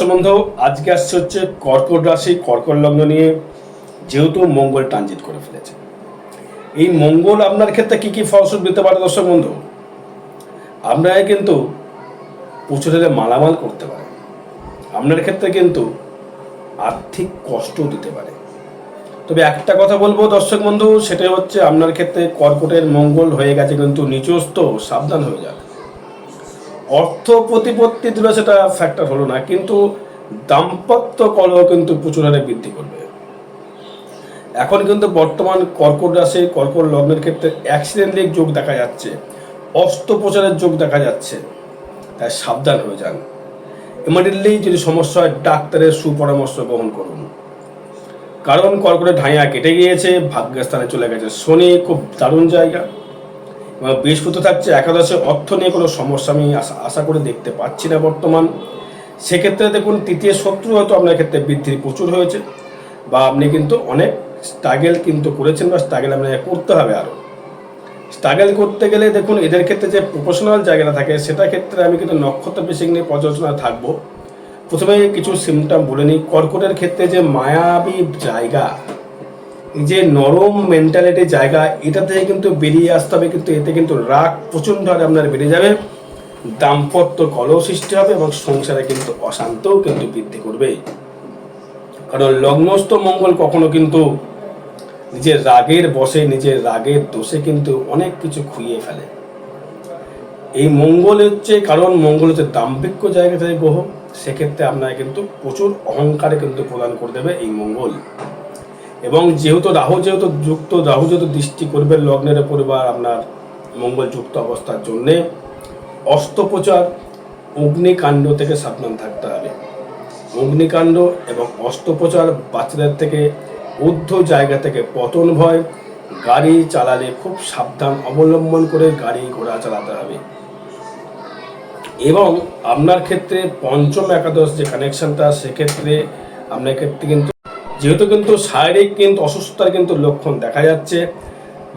দর্শক বন্ধু, আজকে আসছে হচ্ছে কর্কট রাশি, কর্কট লগ্ন নিয়ে। যেহেতু মঙ্গল ট্রানজিট করে ফেলেছে, এই মঙ্গল আপনার ক্ষেত্রে কি কি ফলস্বরূপ দিতে পারে দর্শক বন্ধু? আপনারা কিন্তু প্রচুর মালামাল করতে পারে, আপনার ক্ষেত্রে কিন্তু আর্থিক কষ্ট দিতে পারে। তবে একটা কথা বলবো দর্শক বন্ধু, সেটা হচ্ছে আপনার ক্ষেত্রে কর্কটের মঙ্গল হয়ে গেছে কিন্তু নিচস্থ, সাবধান হয়ে যাবে। অর্থ প্রতিপত্তি দিল সেটা ফ্যাক্টর হলো না, কিন্তু দাম্পত্য কলহ কিন্তু প্রচুর হারে বৃদ্ধি করবে। এখন কিন্তু বর্তমান কর্কট রাশি, কর্কট লগ্নের ক্ষেত্রে অ্যাক্সিডেন্টের যোগ দেখা যাচ্ছে, অস্ত্রোপচারের যোগ দেখা যাচ্ছে, তাই সাবধান হয়ে যান। ইমিডিয়েটলি যদি সমস্যা হয় ডাক্তারের সুপরামর্শ গ্রহণ করুন, কারণ কর্কটের ঢাইয়া কেটে গিয়েছে, ভাগ্যস্থানে চলে গেছে শনি, খুব দারুণ জায়গা। এবং বৃহস্পতি থাকছে একাদশে, অর্থ নিয়ে কোনো সমস্যা আমি আশা করে দেখতে পাচ্ছি না বর্তমান। সেক্ষেত্রে দেখুন তৃতীয় শত্রু হয়তো আপনার ক্ষেত্রে বৃদ্ধি প্রচুর হয়েছে, বা আপনি কিন্তু অনেক স্ট্রাগেল কিন্তু করেছেন, বা স্ট্রাগেল আপনাকে করতে হবে। আরও স্ট্রাগেল করতে গেলে দেখুন এদের ক্ষেত্রে যে প্রফেশনাল জায়গাটা থাকে, সেটা ক্ষেত্রে আমি কিন্তু নক্ষত্র বেসিক নিয়ে পর্যালোচনা থাকবো। প্রথমে কিছু সিমটম বলে নিই। কর্কটের ক্ষেত্রে যে মায়াবী জায়গা, যে নরম মেন্টালিটি জায়গা, এটা থেকে কিন্তু বেরিয়ে আসতে হবে। কিন্তু এতে কিন্তু রাগ প্রচণ্ড হারে আপনার বেড়ে যাবে, দাম্পত্য কলহ সৃষ্টি হবে এবং সংসারে কিন্তু অশান্তও কিন্তু বৃদ্ধি করবে। কারণ লগ্নস্থ মঙ্গল কখনো কিন্তু নিজের রাগের বশে, নিজের রাগের দোষে কিন্তু অনেক কিছু খুইয়ে ফেলে। এই মঙ্গল হচ্ছে, কারণ মঙ্গল হচ্ছে দাম্ভিক্য জায়গা থেকে গ্রহ, সেক্ষেত্রে আপনার কিন্তু প্রচুর অহংকারে কিন্তু প্রদান করে দেবে এই মঙ্গল। এবং যেহেতু রাহু যেহেতু দৃষ্টি করবে লগ্নের উপর, বা আপনার মঙ্গল যুক্ত অবস্থার জন্যে অস্ত্রোপচার, অগ্নিকাণ্ড থেকে সাবধান থাকতে হবে। অগ্নিকাণ্ড এবং অস্ত্রোপচার, বাচ্চাদের থেকে ঊর্ধ্ব জায়গা থেকে পতন ভয়, গাড়ি চালালে খুব সাবধান অবলম্বন করে গাড়ি ঘোড়া চালাতে হবে। এবং আপনার ক্ষেত্রে পঞ্চম একাদশ যে কানেকশনটা, সেক্ষেত্রে আপনার ক্ষেত্রে কিন্তু যেহেতু কিন্তু শারীরিক কিন্তু অসুস্থতার কিন্তু লক্ষণ দেখা যাচ্ছে,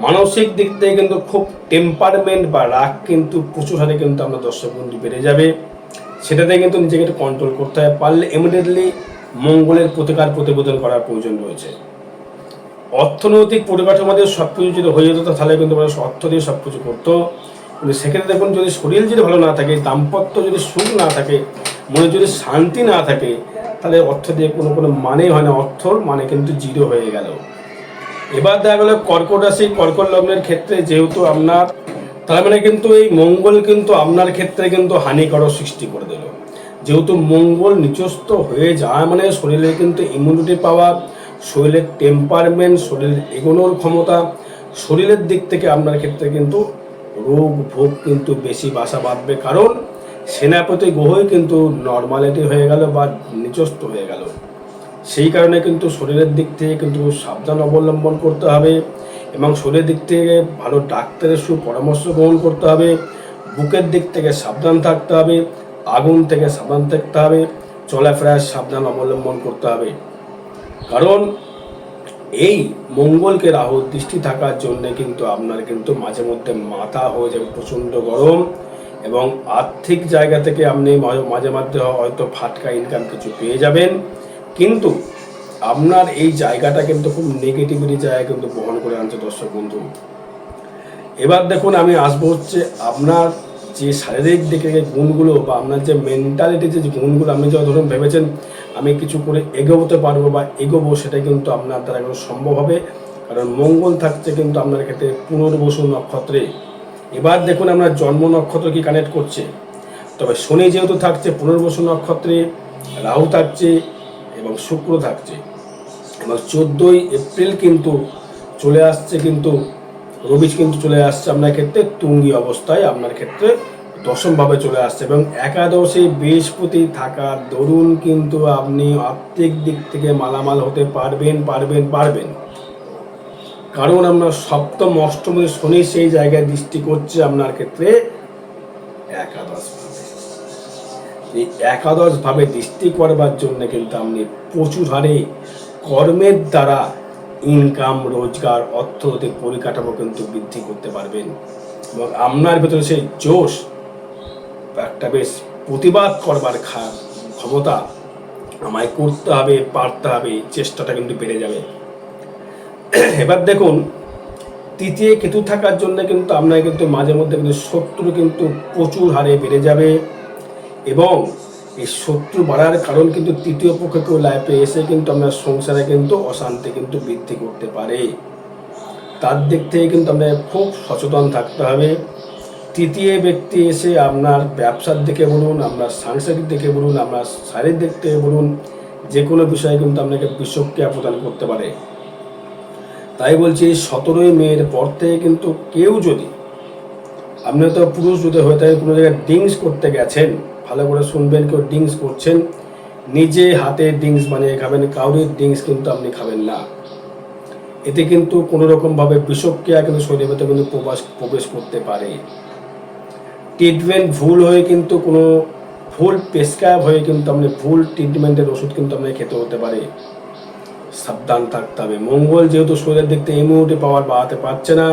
মানসিক দিক থেকে কিন্তু খুব টেম্পারমেন্ট বা রাগ কিন্তু প্রচুর হারে কিন্তু আপনার দর্শক বন্ধু বেড়ে যাবে। সেটাতে কিন্তু নিজেকে একটু কন্ট্রোল করতে হবে। পারলে ইমিডিয়েটলি মঙ্গলের প্রতিকার করার প্রয়োজন রয়েছে। অর্থনৈতিক পরিকাঠামোদের সব কিছু যদি হয়ে যেত, তাহলে কিন্তু মানুষ অর্থ দিয়ে সব কিছু করতো। কিন্তু সেক্ষেত্রে দেখুন, যদি শরীর যদি ভালো না থাকে, দাম্পত্য যদি সুখ না থাকে, মনে যদি শান্তি না থাকে, তাহলে অর্থ দিয়ে কোনো মানেই হয় না। অর্থর মানে কিন্তু জিরো হয়ে গেল। এবার দেখা গেল কর্কট রাশি, কর্কট লগ্নের ক্ষেত্রে যেহেতু আপনার, তার মানে কিন্তু এই মঙ্গল কিন্তু আপনার ক্ষেত্রে কিন্তু হানিকারক সৃষ্টি করে দিল। যেহেতু মঙ্গল নিচস্থ হয়ে যায়, মানে শরীরে কিন্তু ইমিউনিটি পাওয়ার, শরীরের টেম্পারমেন্ট, শরীরের এগোনোর ক্ষমতা, শরীরের দিক থেকে আপনার ক্ষেত্রে কিন্তু রোগ ভোগ কিন্তু বেশি বাসা বাঁধবে। কারণ সেনাপতি গ্রহই কিন্তু নর্মালিটি হয়ে গেল বা নিচস্থ হয়ে গেল। সেই কারণে কিন্তু শরীরের দিক থেকে কিন্তু সাবধান অবলম্বন করতে হবে, এবং শরীরের দিক থেকে ভালো ডাক্তারের সুপরামর্শ গ্রহণ করতে হবে। বুকের দিক থেকে সাবধান থাকতে হবে, আগুন থেকে সাবধান থাকতে হবে, চলাফেরার সাবধান অবলম্বন করতে হবে। কারণ এই মঙ্গলকে রাহুর দৃষ্টি থাকার জন্যে কিন্তু আপনার কিন্তু মাঝে মধ্যে মাথা হয়ে যাবে প্রচণ্ড গরম, এবং আর্থিক জায়গা থেকে আপনি মাঝে মধ্যে হয়তো ফাটকা ইনকাম কিছু পেয়ে যাবেন। কিন্তু আপনার এই জায়গাটা কিন্তু খুব নেগেটিভিটি জায়গা কিন্তু বহন করে আনছে দর্শক বন্ধু। এবার দেখুন আমি আসবো হচ্ছে আপনার যে শারীরিক দিকে গুণগুলো, বা আপনার যে মেন্টালিটি যে গুণগুলো, আপনি যা ধরুন ভেবেছেন আমি কিছু করে এগোতে পারবো বা এগোবো, সেটা কিন্তু আপনার দ্বারা কিন্তু সম্ভব হবে। কারণ মঙ্গল থাকছে কিন্তু আপনার ক্ষেত্রে পুনর্বসু নক্ষত্রে। এবার দেখুন আপনার জন্ম নক্ষত্র কি কানেক্ট করছে। তবে শনি যেহেতু থাকছে পুনর্বসু নক্ষত্রে, রাহু থাকছে এবং শুক্র থাকছে, এবং 14ই এপ্রিল কিন্তু চলে আসছে, কিন্তু রবি কিন্তু চলে আসছে আপনার ক্ষেত্রে তুঙ্গি অবস্থায়, আপনার ক্ষেত্রে দশমভাবে চলে আসছে। এবং একাদশে বৃহস্পতি থাকার দরুন কিন্তু আপনি আর্থিক দিক থেকে মালামাল হতে পারবেন। কারণ আপনার সপ্তম অষ্টমে শনি সেই জায়গায় দৃষ্টি করছে আপনার ক্ষেত্রে একাদশ। এই একাদশ ভাবে দৃষ্টি করবার জন্য কিন্তু আপনি প্রচুর হারে কর্মের দ্বারা ইনকাম, রোজগার, অর্থনৈতিক পরিকাঠামো কিন্তু বৃদ্ধি করতে পারবেন। এবং আপনার ভেতরে সেই জোশ, একটা বেশ প্রতিবাদ করবার ক্ষমতা আমায় করতে হবে, পারতে হবে, চেষ্টাটা কিন্তু বেড়ে যাবে। এবার দেখুন, তৃতীয় কেতু থাকার জন্য কিন্তু আপনার কিন্তু মাঝে মধ্যে কিন্তু শত্রু কিন্তু প্রচুর হারে বেড়ে যাবে, এবং এই শত্রু বাড়ার কারণ কিন্তু তৃতীয় পক্ষ কেউ লাইফে এসে কিন্তু আপনার সংসারে কিন্তু অশান্তি কিন্তু বৃদ্ধি করতে পারে। তার দিক থেকে কিন্তু আপনাকে খুব সচেতন থাকতে হবে। তৃতীয় ব্যক্তি এসে আপনার ব্যবসার দিকে বলুন, আপনার সাংসারিক দিকে বলুন, আপনার শারীরিক দিক থেকে বলুন, যে কোনো বিষয়ে কিন্তু আপনাকে বিষক্রিয়া প্রদান করতে পারে। তাই বলছি, 17ই মের পর থেকে কিন্তু কেউ যদি, আপনি তো পুরুষ যদি হয়ে থাকে, কোনো জায়গায় ড্রিঙ্কস করতে গেছেন, ভালো করে শুনবেন, কেউ ড্রিঙ্কস করছেন, নিজে হাতে ড্রিঙ্কস বানিয়ে খাবেন, কাউরির ড্রিঙ্কস কিন্তু আপনি খাবেন না। এতে কিন্তু কোনো রকমভাবে বিষক্রিয়া কিন্তু শরীরের ভেতরে কিন্তু প্রবেশ করতে পারে। ট্রিটমেন্ট ভুল হয়ে কিন্তু কোনো ভুল প্রেসক্রাইব হয়ে কিন্তু আপনি ভুল ট্রিটমেন্টের ওষুধ কিন্তু আপনাকে খেতে হতে পারে। সাবধান থাকতে হবে। মঙ্গল যেহেতু শরীরের দিক থেকে ইমিউনিটি পাওয়ার বাড়াতে পারছে না,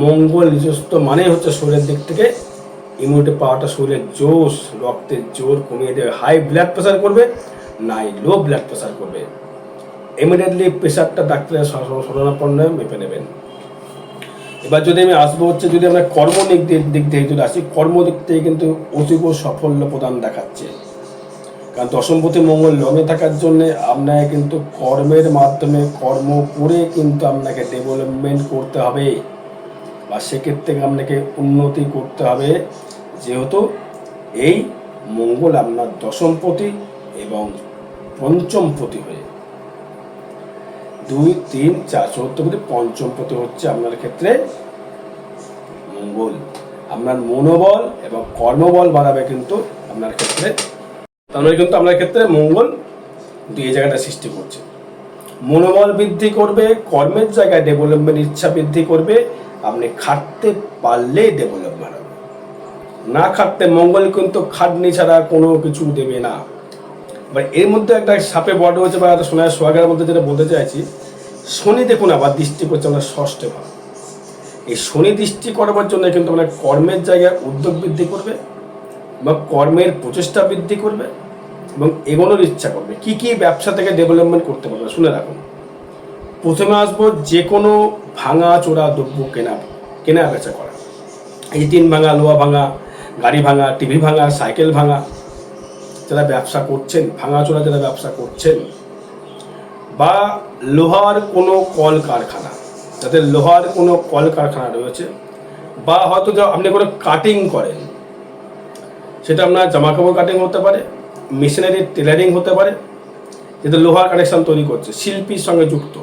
মঙ্গল নিজস্ব মানে হচ্ছে শরীরের দিক থেকে ইমিউনিটি পাওয়ারটা, শরীরের জোশ, রক্তের জোর কমিয়ে দেবে। হাই ব্লাড প্রেশার করবে, নাই লো ব্লাড প্রেশার করবে। ইমিডিয়েটলি প্রেশারটা ডাক্তারের শরণাপন্ন মেপে নেবেন। এবার যদি আমি আসবো হচ্ছে, যদি আমরা কর্ম দিক থেকে যদি আসি, কর্ম দিক থেকে কিন্তু অতীব সাফল্য প্রদান দেখাচ্ছে। কারণ দশমপতি মঙ্গল লগ্নে থাকার জন্য আপনাকে কিন্তু কর্মের মাধ্যমে, কর্ম করে কিন্তু আপনাকে ডেভেলপমেন্ট করতে হবে, বা সেক্ষেত্রে আপনাকে উন্নতি করতে হবে, যেহেতু এই মঙ্গল আপনার দশমপতি এবং পঞ্চমপতি হয়ে 2, 3, 4 চতুর্থপতি, পঞ্চমপতি হচ্ছে আপনার ক্ষেত্রে মঙ্গল। আপনার মনোবল এবং কর্মবল বাড়াবে কিন্তু আপনার ক্ষেত্রে, তাহলে কিন্তু আপনার ক্ষেত্রে মঙ্গল এই জায়গাটা সৃষ্টি করছে। মনোবল বৃদ্ধি করবে, কর্মের জায়গায় ডেভেলপমেন্ট ইচ্ছা বৃদ্ধি করবে। আপনি খাটতে পারলে ডেভেলপমেন্ট হবে, না খাটতে মঙ্গল কিন্তু খাটনি ছাড়া কোনো কিছু দেবে না। এবার এর মধ্যে একটা সাপে বড় হচ্ছে, বা সোনার সোহাগের মধ্যে যেটা বলতে চাইছি, শনি দেখুন আবার দৃষ্টি করছে আমরা ষষ্ঠে ভাব। এই শনি দৃষ্টি করবার জন্য কিন্তু আমরা কর্মের জায়গায় উদ্যোগ বৃদ্ধি করবে, বা কর্মের প্রচেষ্টা বৃদ্ধি করবে, এবং এগোনোর ইচ্ছা করবে। কি কি ব্যবসা থেকে ডেভেলপমেন্ট করতে পারবে শুনে রাখুন। প্রথমে আসবো, যে কোনো ভাঙা চোরা দ্রব্য কেনা বেচা করা। এই টিন ভাঙা, লোহা ভাঙা, গাড়ি ভাঙা, টিভি ভাঙা, সাইকেল ভাঙা, যারা ব্যবসা করছেন, ভাঙাচোরা যারা ব্যবসা করছেন, বা লোহার কোনো কলকারখানা, যাদের লোহার কোনো কলকারখানা রয়েছে, বা হয়তো আপনি কোনো কাটিং করেন, সেটা আপনার জামাকাপড় কাটিং হতে পারে, মেশিনারি টেলারিং হতে পারে, যেটা লোহার কানেকশন তৈরি করছে, শিল্পীর সঙ্গে যুক্ত।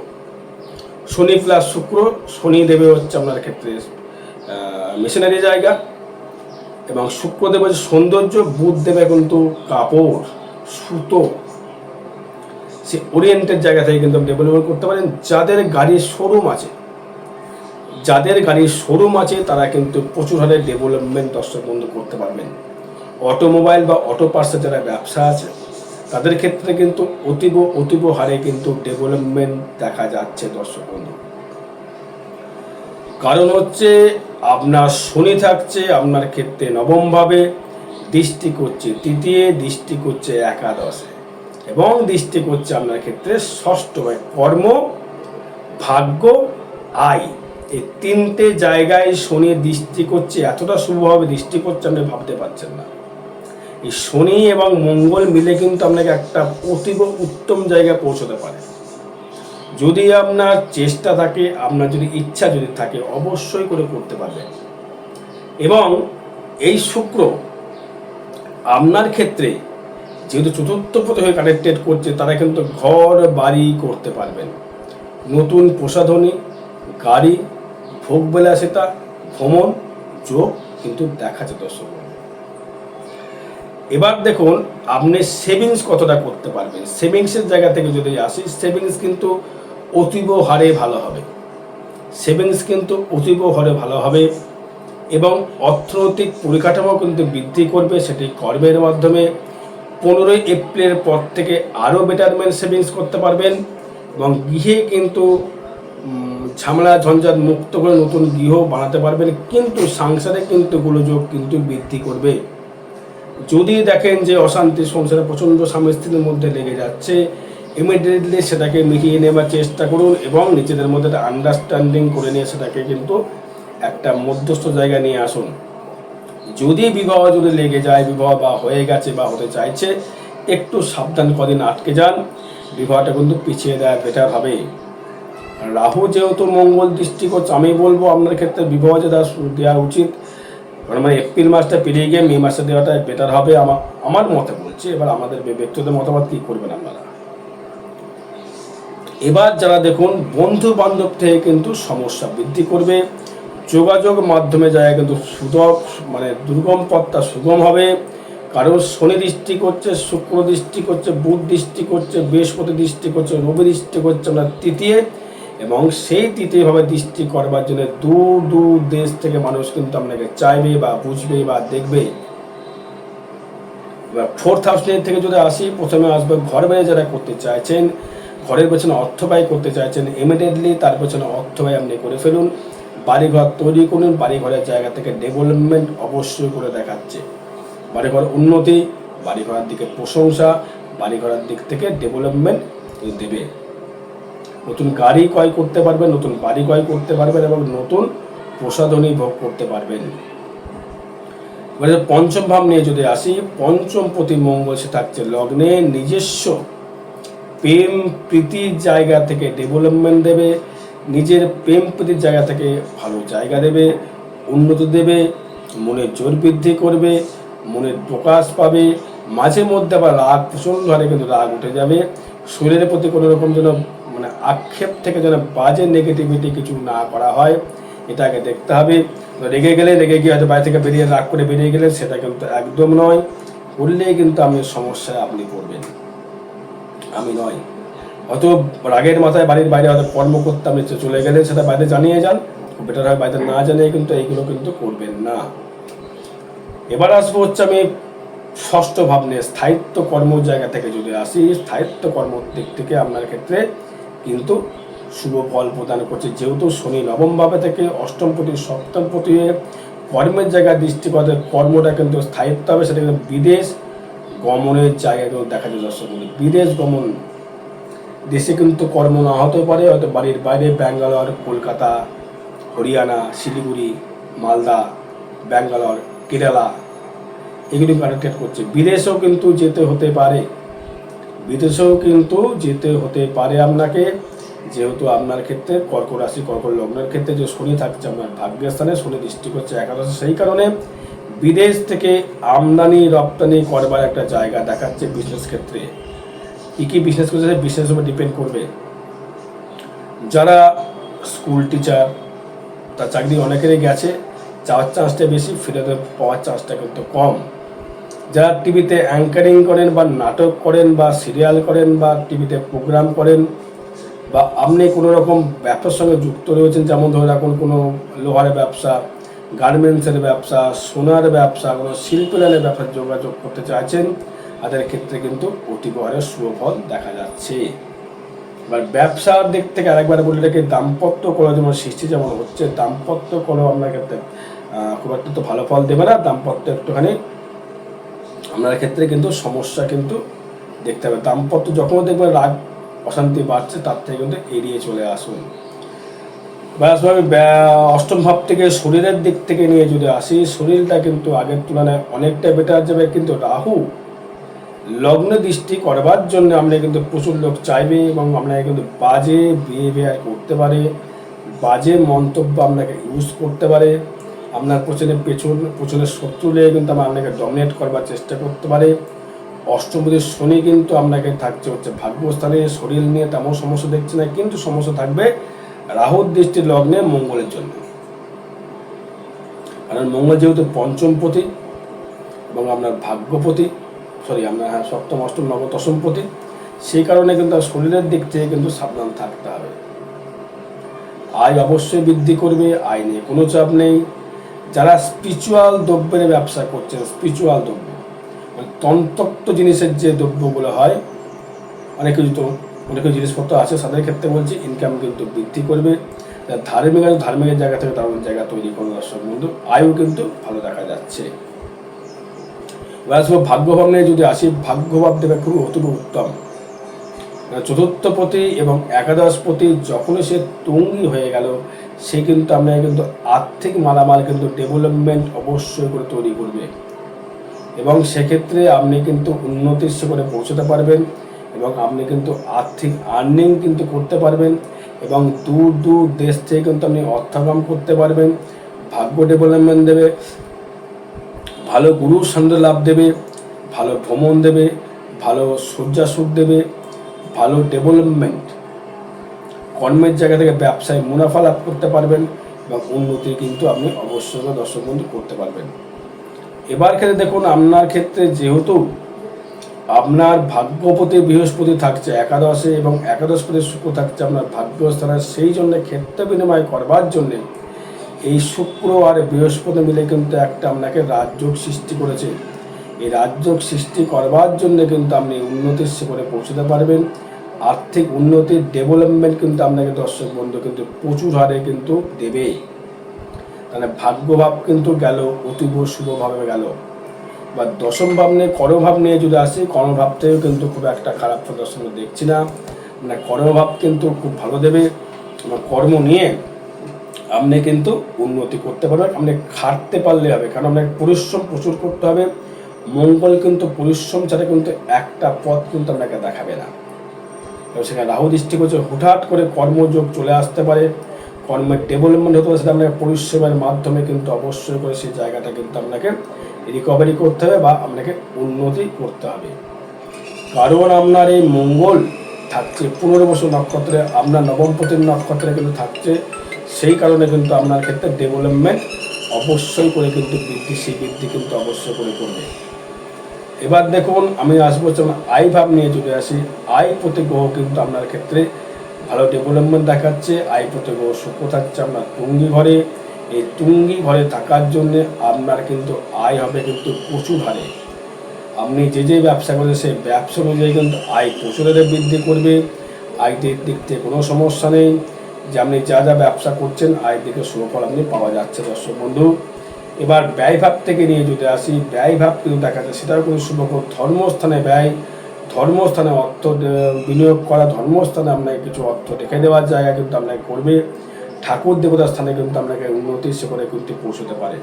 শনি প্লাস শুক্র, শনি দেবে হচ্ছে আপনার ক্ষেত্রে মেশিনারি জায়গা, এবং শুক্র দেবে হচ্ছে সৌন্দর্য, বুধ দেবে কিন্তু কাপড়, সুতো, সে ওরিয়েন্টেড জায়গা থেকে কিন্তু ডেভেলপমেন্ট করতে পারেন। যাদের গাড়ির শোরুম আছে তারা কিন্তু প্রচুর হারে ডেভেলপমেন্ট দর্শক বন্ধু করতে পারবেন। অটোমোবাইল বা অটো পার্টসের যারা ব্যবসা আছে তাদের ক্ষেত্রে কিন্তু অতীব হারে কিন্তু ডেভেলপমেন্ট দেখা যাচ্ছে দর্শক বন্ধু। কারণ হচ্ছে আপনার শনি থাকছে আপনার ক্ষেত্রে নবমভাবে, দৃষ্টি করছে তৃতীয়, দৃষ্টি করছে একাদশে, এবং দৃষ্টি করছে আপনার ক্ষেত্রে ষষ্ঠভাবে। কর্ম, ভাগ্য, আয়, এই তিনটে জায়গায় শনি দৃষ্টি করছে, এতটা শুভভাবে দৃষ্টি করছে আপনি ভাবতে পারছেন না। এই শনি এবং মঙ্গল মিলে কিন্তু আপনাকে একটা অতীব উত্তম জায়গায় পৌঁছতে পারে। যদি আপনার চেষ্টা থাকে, আপনার যদি ইচ্ছা যদি থাকে, অবশ্যই করে করতে পারবেন। এবং এই শুক্র আপনার ক্ষেত্রে যেহেতু চতুর্থ পথে হয়ে কানেক্টেড করছে, তারা কিন্তু ঘর বাড়ি করতে পারবেন। নতুন প্রসাধনী, গাড়ি, ভোগবিলাসিতা, ভ্রমণ যোগ কিন্তু দেখাচ্ছে দর্শক। এবার দেখুন আপনি সেভিংস কতটা করতে পারবেন। সেভিংসের জায়গা থেকে যদি আসি, সেভিংস কিন্তু অতীব হারে ভালো হবে, এবং অর্থনৈতিক পরিকাঠামো কিন্তু বৃদ্ধি করবে, সেটি কর্মের মাধ্যমে। 15ই এপ্রিলের পর থেকে আরও বেটারমেন্ট সেভিংস করতে পারবেন, এবং গৃহে কিন্তু ঝামেলা ঝঞ্ঝাট মুক্ত করে নতুন গৃহ বানাতে পারবেন। কিন্তু সংসারে কিন্তু গোলযোগ কিন্তু বৃদ্ধি করবে। যদি দেখেন যে অশান্তি সংসারে প্রচণ্ড স্বামী স্ত্রীর মধ্যে লেগে যাচ্ছে, ইমিডিয়েটলি সেটাকে মিটিয়ে নেওয়ার চেষ্টা করুন এবং নিজেদের মধ্যে একটা আন্ডারস্ট্যান্ডিং করে নিয়ে সেটাকে কিন্তু একটা মধ্যস্থ জায়গায় নিয়ে আসুন। যদি বিবাহ যদি লেগে যায়, বিবাহ বা হয়ে গেছে বা হতে চাইছে, একটু সাবধান, কদিন আটকে যান, বিবাহটা কিন্তু পিছিয়ে দেওয়া বেটার হবে। রাহু যেহেতু মঙ্গল দৃষ্টি করছে, আমি বলবো আপনার ক্ষেত্রে বিবাহ যেটা দেওয়া উচিত, মানে এপ্রিল মাসটা পেরিয়ে গিয়ে মে মাসে দেওয়াটা বেটার হবে আমার মতে বলছি। এবার আমাদের ব্যক্তিগত মতামত কী করবেন আপনারা। এবার যারা দেখুন বন্ধু বান্ধব থেকে কিন্তু সমস্যা বৃদ্ধি করবে, যোগাযোগ মাধ্যমে জায়গায় কিন্তু মানে দুর্গম পথটা সুগম হবে। কারণ শনি দৃষ্টি করছে, শুক্র দৃষ্টি করছে, বুধ দৃষ্টি করছে, বৃহস্পতি দৃষ্টি করছে, রবি দৃষ্টি করছে আমরা তৃতীয়, এবং সেই তৃতীয়ভাবে দৃষ্টি করবার জন্য দূর দূর দেশ থেকে মানুষ কিন্তু আপনাকে চাইবে বা বুঝবে বা দেখবে। এবার ফোর্থ হাউস থেকে যদি আসি, প্রথমে আসবে ঘর বাড়ি যারা করতে চাইছেন, ঘরের পেছনে অর্থ ব্যয় করতে চাইছেন, ইমিডিয়েটলি তার পেছনে অর্থ ব্যয় আপনি করে ফেলুন। বাড়িঘর তৈরি করুন, বাড়িঘরের জায়গা থেকে ডেভেলপমেন্ট অবশ্যই করে দেখাচ্ছে। বাড়িঘর উন্নতি, বাড়িঘরের দিকে প্রশংসা, বাড়িঘরের দিক থেকে ডেভেলপমেন্ট দেবে। নতুন গাড়ি ক্রয় করতে পারবেন, নতুন বাড়ি ক্রয় করতে পারবেন এবং নতুন প্রসাধনী ভোগ করতে পারবেন। পঞ্চম ভাব নিয়ে যদি আসি, পঞ্চম প্রতি মঙ্গল সে থাকছে লগ্নে, নিজস্ব প্রেম প্রীতির জায়গা থেকে ডেভেলপমেন্ট দেবে, নিজের প্রেম প্রীতির জায়গা থেকে ভালো জায়গা দেবে, উন্নতি দেবে, মনের জোর বৃদ্ধি করবে, মনের প্রকাশ পাবে। মাঝে মধ্যে আবার রাগ, প্রচণ্ড হারে কিন্তু রাগ উঠে যাবে। শরীরের প্রতি কোনো রকম যেন মানে আক্ষেপ থেকে যেন বাজে নেগেটিভিটি কিছু না করা হয়, এটাকে দেখতে হবে। রেগে গিয়ে হয়তো বাড়ি থেকে বেরিয়ে রাগ করে বেরিয়ে গেলে সেটা কিন্তু একদম নয়। করলেই কিন্তু আপনি সমস্যায় আপনি পড়বেন, আমি নয়। হয়তো রাগের মাথায় বাড়ির বাইরে হয়তো কর্ম করতে আপনি চলে গেলে সেটা বাইরে জানিয়ে যান, বেটার হয় বাইরে না জানিয়ে কিন্তু এইগুলো কিন্তু করবেন না। এবার আসবো হচ্ছে আমি ষষ্ঠ ভাব নিয়ে, স্থায়িত্ব কর্ম জায়গা থেকে যদি আসি, স্থায়িত্ব কর্ম দিক থেকে আপনার ক্ষেত্রে কিন্তু শুভ ফল প্রদান করছে। যেহেতু শনি নবম ভাবে থেকে অষ্টম প্রতি সপ্তম প্রতি কর্মের জায়গায় দৃষ্টি করে, কর্মটা কিন্তু স্থায়িত্ব হবে, সেটা কিন্তু বিদেশ গমনের জায়গা কিন্তু দেখা যায়। দর্শক, বিদেশ গমন, দেশে কিন্তু কর্ম না হতে পারে, হয়তো বাড়ির বাইরে ব্যাঙ্গালোর, কলকাতা, হরিয়ানা, শিলিগুড়ি, মালদা, ব্যাঙ্গালোর, কেরালা, এগুলি কানেক্টেড করছে। বিদেশেও কিন্তু যেতে হতে পারে, আপনাকে, যেহেতু আপনার ক্ষেত্রে কর্কট রাশি, কর্কট লগ্নের ক্ষেত্রে যে শনি থাকছে আপনার ভাগ্যের স্থানে, শনি দৃষ্টি করছে একাদশে, সেই কারণে বিদেশ থেকে আমদানি রপ্তানি করবার একটা জায়গা দেখাচ্ছে। বিজনেস ক্ষেত্রে কী বিজনেস করছে, বিজনেস উপর ডিপেন্ড করবে। যারা স্কুল টিচার, তার চাকরি অনেকেরই গেছে, যাওয়ার চান্সটা বেশি, ফিরে পাওয়ার চান্সটা কিন্তু কম। যারা টিভিতে অ্যাঙ্কারিং করেন বা নাটক করেন বা সিরিয়াল করেন বা টিভিতে প্রোগ্রাম করেন, বা আপনি কোনো রকম ব্যবসার সঙ্গে যুক্ত রয়েছেন, যেমন ধরে রাখুন কোনো লোহারের ব্যবসা, গার্মেন্টসের ব্যবসা, সোনার ব্যবসা, কোনো শিল্পলাইনের ব্যবসার যোগাযোগ করতে চাইছেন, তাদের ক্ষেত্রে কিন্তু অতীব হারে সুফল দেখা যাচ্ছে। এবার ব্যবসার দিক থেকে আরেকবার বলে রেখে, দাম্পত্য কলহ যেমন সৃষ্টি যেমন হচ্ছে, দাম্পত্য কলহ আপনার ক্ষেত্রে খুব একটা তো ভালো ফল দেবে না। দাম্পত্য একটুখানি আপনার ক্ষেত্রে কিন্তু সমস্যা কিন্তু দেখতে হবে। দাম্পত্য যখন দেখবেন রাগ অশান্তি বাড়ছে, তার থেকে কিন্তু এড়িয়ে চলে আসুন। অষ্টম ভাব থেকে শরীরের দিক থেকে নিয়ে যদি আসি, শরীরটা কিন্তু আগের তুলনায় অনেকটা বেটার যাবে। কিন্তু রাহু লগ্নে দৃষ্টি করবার জন্য আমরা কিন্তু প্রচুর লোক চাইবে এবং আপনাকে কিন্তু বাজে বিহেভিয়ার করতে পারে, বাজে মন্তব্য আপনাকে ইউজ করতে পারে, আপনার পেছনে শত্রু লেগে কিন্তু আপনাকে ডমিনেট করবার চেষ্টা করতে পারে। অষ্টমপতি শনি কিন্তু আপনাকে থাকছে হচ্ছে ভাগ্যস্থানে, শরীর নিয়ে তেমন সমস্যা দেখছে না, কিন্তু সমস্যা থাকবে রাহুর দৃষ্টির লগ্নে মঙ্গলের জন্য। কারণ মঙ্গল যেহেতু পঞ্চমপতি এবং আপনার ভাগ্যপতি, আপনার সপ্তম অষ্টম নবম দশমপতি, সেই কারণে কিন্তু শরীরের দিক থেকে কিন্তু সাবধান থাকতে হবে। আয় অবশ্যই বৃদ্ধি করবে, আয় নিয়ে কোনো চাপ নেই। যারা স্পিরিচুয়াল দ্রব্যের ব্যবসা করছেন, স্পিরিচুয়াল দ্রব্য মানে তন্ত্রোক্ত জিনিসের যে দ্রব্যগুলো হয়, অনেক জিনিসপত্র আছে, তাদের ক্ষেত্রে বলছি ইনকাম কিন্তু বৃদ্ধি করবে। ধার্মিকের জায়গা থেকে দারুণ জায়গা তৈরি করবে। দর্শক বন্ধু, আয়ও কিন্তু ভালো দেখা যাচ্ছে। এবার আসবো ভাগ্যভাব নিয়ে যদি আসি, ভাগ্যভাব দেবে খুবই অতীব উত্তম। চতুর্থপতি এবং একাদশপতি যখনই সে তুঙ্গি হয়ে গেল, সে কিন্তু আপনাকে কিন্তু আর্থিক মালামাল কিন্তু ডেভেলপমেন্ট অবশ্যই করে তৈরি করবে, এবং সেক্ষেত্রে আপনি কিন্তু উন্নতির শিখরে পৌঁছতে পারবেন, এবং আপনি কিন্তু আর্থিক আর্নিং কিন্তু করতে পারবেন, এবং দূর দূর দেশ থেকে কিন্তু আপনি অর্থাগম করতে পারবেন। ভাগ্য ডেভেলপমেন্ট দেবে, ভালো গুরুর সান্নিধ্য লাভ দেবে, ভালো ভ্রমণ দেবে, ভালো শয্যাসুখ দেবে, ভালো ডেভেলপমেন্ট, কর্মের জায়গা থেকে ব্যবসায় মুনাফা লাভ করতে পারবেন, এবং উন্নতি কিন্তু আপনি অবশ্যই দর্শক বন্ধু করতে পারবেন। এবার ক্ষেত্রে দেখুন, আপনার ক্ষেত্রে যেহেতু আপনার ভাগ্যপতি বৃহস্পতি থাকছে একাদশে, এবং একাদশপতি শুক্র থাকছে আপনার ভাগ্যস্থানে, সেই জন্য ক্ষেত্র বিনিময় করবার জন্যে এই শুক্র আর বৃহস্পতি মিলে কিন্তু একটা আপনাকে রাজযোগ সৃষ্টি করেছে। এই রাজযোগ সৃষ্টি করবার জন্য কিন্তু আপনি উন্নতির শিখরে পৌঁছতে পারবেন। আর্থিক উন্নতির ডেভেলপমেন্ট কিন্তু আপনাকে দর্শক বন্ধু কিন্তু প্রচুর হারে কিন্তু দেবে। তাহলে ভাগ্যভাব কিন্তু গেল, অতীব শুভভাবে গেল। বা দশম ভাব নিয়ে কর্মভাব নিয়ে যদি আসি, কর্মভাব থেকেও কিন্তু খুব একটা খারাপ প্রদর্শন দেখছি না। মানে কর্মভাব কিন্তু খুব ভালো দেবে। কর্ম নিয়ে আপনি কিন্তু উন্নতি করতে পারবেন। আপনি খাটতে পারলে হবে, কারণ আপনাকে পরিশ্রম প্রচুর করতে হবে। মঙ্গল কিন্তু পরিশ্রম ছাড়া কিন্তু একটা পথ কিন্তু আপনাকে দেখাবে না। এবং সেখানে রাহু দৃষ্টি করছে, হুটহাট করে কর্মযোগ চলে আসতে পারে, কর্মের ডেভেলপমেন্ট হতে পারে, সেটা আপনাকে পরিশ্রমের মাধ্যমে কিন্তু অবশ্যই করে সেই জায়গাটা কিন্তু আপনাকে রিকভারি করতে হবে বা আপনাকে উন্নতি করতে হবে। কারণ আপনার এই মঙ্গল থাকছে পুনর্বসু নক্ষত্রে, আপনার নবমপতির নক্ষত্রে কিন্তু থাকছে, সেই কারণে কিন্তু আপনার ক্ষেত্রে ডেভেলপমেন্ট অবশ্যই করে কিন্তু বৃদ্ধি, সেই বৃদ্ধি কিন্তু অবশ্যই করে করবে। এবার দেখুন, আমি আসবো আয় ভাব নিয়ে যদি আসি, আয় প্রতি গ্রহ কিন্তু আপনার ক্ষেত্রে ভালো ডেভেলপমেন্ট দেখাচ্ছে। আয় প্রতি গ্রহ শুক্র থাকছে আপনার তুঙ্গি ঘরে। এই তুঙ্গি ঘরে থাকার জন্যে আপনার কিন্তু আয় হবে কিন্তু প্রচুর হারে। আপনি যে ব্যবসা করেন সেই ব্যবসা অনুযায়ী কিন্তু আয় প্রচুর হারে বৃদ্ধি করবে। আয়ের দিক থেকে কোনো সমস্যা নেই, যে আপনি যা ব্যবসা করছেন আয়ের দিকে সুফল আপনি পাওয়া যাচ্ছে দর্শক বন্ধু। এবার ব্যয়ভাব থেকে নিয়ে যদি আসি, ব্যয়ভাব কিন্তু দেখা যায়, সেটাও কিন্তু শুভকর। ধর্মস্থানে ব্যয়, ধর্মস্থানে অর্থ বিনিয়োগ করা, ধর্মস্থানে আপনাকে কিছু অর্থ রেখে দেওয়ার জায়গা কিন্তু আপনাকে করবে। ঠাকুর দেবতার স্থানে কিন্তু আপনাকে উন্নতির শিখরে কিন্তু পৌঁছতে পারে।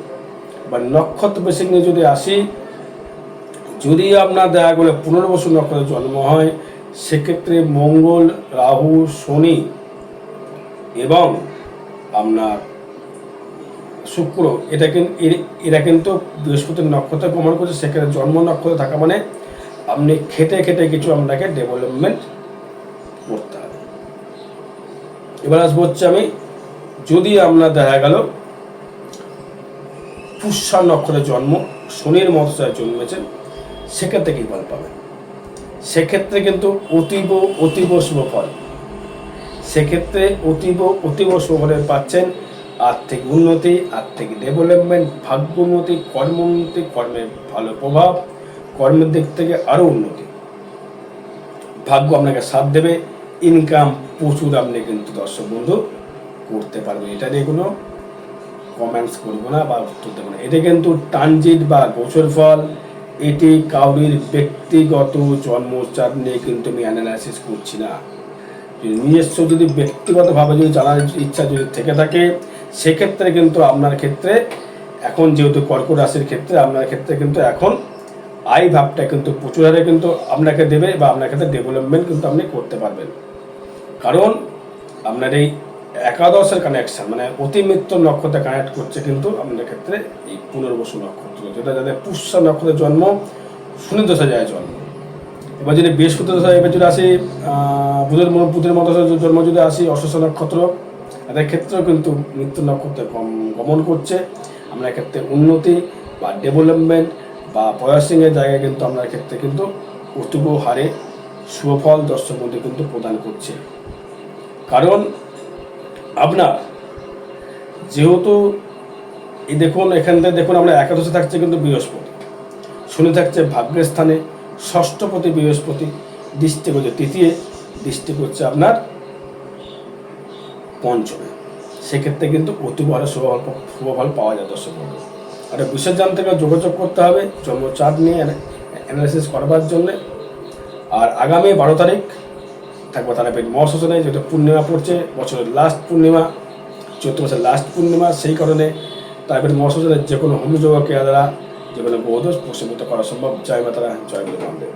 বা নক্ষত্র বেশি নিয়ে যদি আসি, যদি আপনার দেখা গেলে পুনর্বসু নক্ষত্রে জন্ম হয়, সেক্ষেত্রে মঙ্গল, রাহু, শনি এবং আপনার শুক্র, এরা কিন্তু বৃহস্পতির নক্ষত্রে গমন করছে। সেক্ষেত্রে জন্ম নক্ষত্রে থাকা মানে আপনি খেটে খেটে কিছু আপনাকে ডেভেলপমেন্ট করতে হবে। এবার আসবো আমি, যদি আপনার দেখা গেল পুষ্যা নক্ষত্রে জন্ম, শনির মতসায় জন্মেছেন, সেক্ষেত্রে কি ফল পাবেন? সেক্ষেত্রে কিন্তু অতীব শুভ ফল। সেক্ষেত্রে অতীব শুভ ফলে পাচ্ছেন আর্থিক উন্নতি, আর্থিক ডেভেলপমেন্ট, ভাগ্য উন্নতি, কর্মের ভালো প্রভাব, কর্মের দিক থেকে আরও উন্নতি। ভাগ্য আপনাকে সাথ দেবে, ইনকাম প্রচুর আপনি কিন্তু দর্শক বন্ধু করতে পারবেন। এটা নিয়ে কোনো কমেন্টস করবো না বা উত্তর দেবো না। এটা কিন্তু ট্রানজিট বা গোচর ফল, এটি কাউরির ব্যক্তিগত জন্মচার নিয়ে কিন্তু আমি অ্যানালাইসিস করছি না। নিজস্ব যদি ব্যক্তিগতভাবে যদি জানার ইচ্ছা যদি থেকে থাকে, সেক্ষেত্রে কিন্তু আপনার ক্ষেত্রে এখন যেহেতু কর্কট রাশির ক্ষেত্রে আপনার ক্ষেত্রে কিন্তু এখন আয় ভাবটা কিন্তু প্রচুর হারে কিন্তু আপনাকে দেবে, বা আপনার ক্ষেত্রে ডেভেলপমেন্ট কিন্তু আপনি করতে পারবেন। কারণ আপনার এই একাদশের কানেকশন মানে অতিমিত্র নক্ষত্রে কানেক্ট করছে কিন্তু আপনার ক্ষেত্রে এই পুনর্বসু নক্ষত্র, যেটা যাদের পুষ্যা নক্ষত্রের জন্ম, শনি দশা যায় জন্ম। এবার যদি বৃহস্পতি দশা, এবার যদি আসি বুধের মতো জন্ম যদি আসি অশ্বসা নক্ষত্র, এদের ক্ষেত্রেও কিন্তু মৃত্যু নক্ষত্রে গমন করছে। আপনার ক্ষেত্রে উন্নতি বা ডেভেলপমেন্ট বা প্রয়াসিংয়ের জায়গায় কিন্তু আপনার ক্ষেত্রে কিন্তু অতীব হারে সুফল দর্শক মধ্যে কিন্তু প্রদান করছে। কারণ আপনার যেহেতু এই দেখুন, এখান থেকে দেখুন আমরা একাদশে থাকছে কিন্তু বৃহস্পতি, শনি থাকছে ভাগ্যের স্থানে, ষষ্ঠপতি বৃহস্পতি দৃষ্টি করছে তৃতীয়, দৃষ্টি করছে আপনার পঞ্চমে। সেক্ষেত্রে কিন্তু অতীব হারে শুভফল পাওয়া যায় দর্শক বন্ধু। একটা বিশেষজন থেকে যোগাযোগ করতে হবে জন্মচার্ট নিয়ে অ্যানালিসিস করবার জন্যে। আর আগামী 12 তারিখ থাকবে তারাপীঠ মহাশ্মশানে, যেহেতু পূর্ণিমা পড়ছে, বছরের লাস্ট পূর্ণিমা, চৈত্র মাসের লাস্ট পূর্ণিমা, সেই কারণে তারাপীঠ মহাশ্মশানের যে কোনো হোমযোগ ক্রিয়া দ্বারা যে কোনো গ্রহদোষ প্রশমিত করা সম্ভব। জয় মাতারা, জয় গুরু বামদেব।